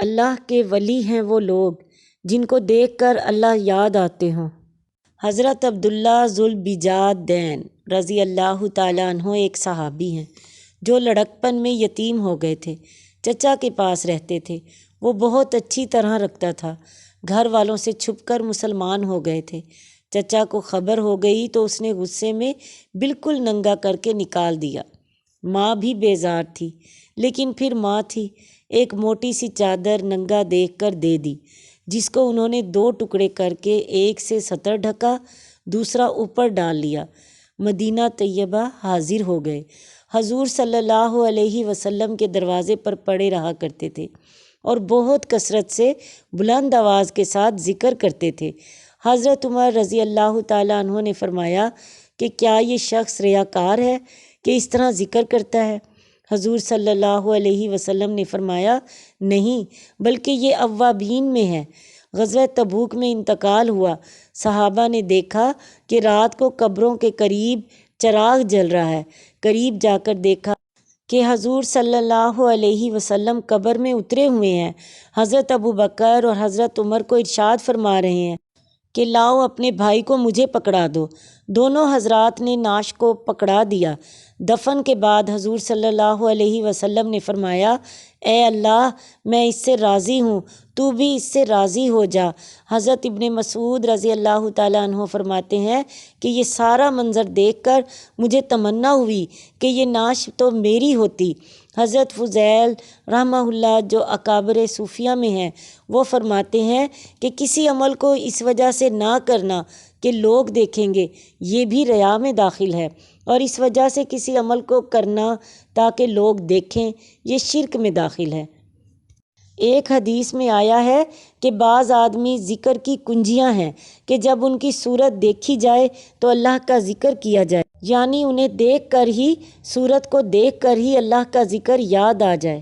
اللہ کے ولی ہیں وہ لوگ جن کو دیکھ کر اللہ یاد آتے ہوں۔ حضرت عبداللہ ذوالبجادین رضی اللہ تعالیٰ عنہ ایک صحابی ہیں جو لڑکپن میں یتیم ہو گئے تھے۔ چچا کے پاس رہتے تھے۔ وہ بہت اچھی طرح رکھتا تھا۔ گھر والوں سے چھپ کر مسلمان ہو گئے تھے۔ چچا کو خبر ہو گئی تو اس نے غصے میں بالکل ننگا کر کے نکال دیا۔ ماں بھی بیزار تھی، لیکن پھر ماں تھی، ایک موٹی سی چادر ننگا دیکھ کر دے دی، جس کو انہوں نے 2 ٹکڑے کر کے ایک سے سطر ڈھکا، دوسرا اوپر ڈال لیا۔ مدینہ طیبہ حاضر ہو گئے۔ حضور صلی اللہ علیہ وسلم کے دروازے پر پڑے رہا کرتے تھے اور بہت کثرت سے بلند آواز کے ساتھ ذکر کرتے تھے۔ حضرت عمر رضی اللہ تعالیٰ عنہ نے فرمایا کہ کیا یہ شخص ریاکار ہے کہ اس طرح ذکر کرتا ہے؟ حضور صلی اللہ علیہ وسلم نے فرمایا نہیں، بلکہ یہ اوابین میں ہے۔ غزوہ تبوک میں انتقال ہوا۔ صحابہ نے دیکھا کہ رات کو قبروں کے قریب چراغ جل رہا ہے۔ قریب جا کر دیکھا کہ حضور صلی اللہ علیہ وسلم قبر میں اترے ہوئے ہیں۔ حضرت ابوبکر اور حضرت عمر کو ارشاد فرما رہے ہیں کہ لاؤ اپنے بھائی کو مجھے پکڑا دو۔ دونوں حضرات نے نعش کو پکڑا دیا۔ دفن کے بعد حضور صلی اللہ علیہ وسلم نے فرمایا اے اللہ، میں اس سے راضی ہوں، تو بھی اس سے راضی ہو جا۔ حضرت ابن مسعود رضی اللہ تعالیٰ عنہ فرماتے ہیں کہ یہ سارا منظر دیکھ کر مجھے تمنا ہوئی کہ یہ نعش تو میری ہوتی۔ حضرت فضیل رحمہ اللہ جو اکابر صوفیہ میں ہیں، وہ فرماتے ہیں کہ کسی عمل کو اس وجہ سے نہ کرنا کہ لوگ دیکھیں گے، یہ بھی ریا میں داخل ہے، اور اس وجہ سے کسی عمل کو کرنا تاکہ لوگ دیکھیں، یہ شرک میں داخل ہے۔ ایک حدیث میں آیا ہے کہ بعض آدمی ذکر کی کنجیاں ہیں کہ جب ان کی صورت دیکھی جائے تو اللہ کا ذکر کیا جائے، یعنی انہیں دیکھ کر ہی، صورت کو دیکھ کر ہی اللہ کا ذکر یاد آ جائے۔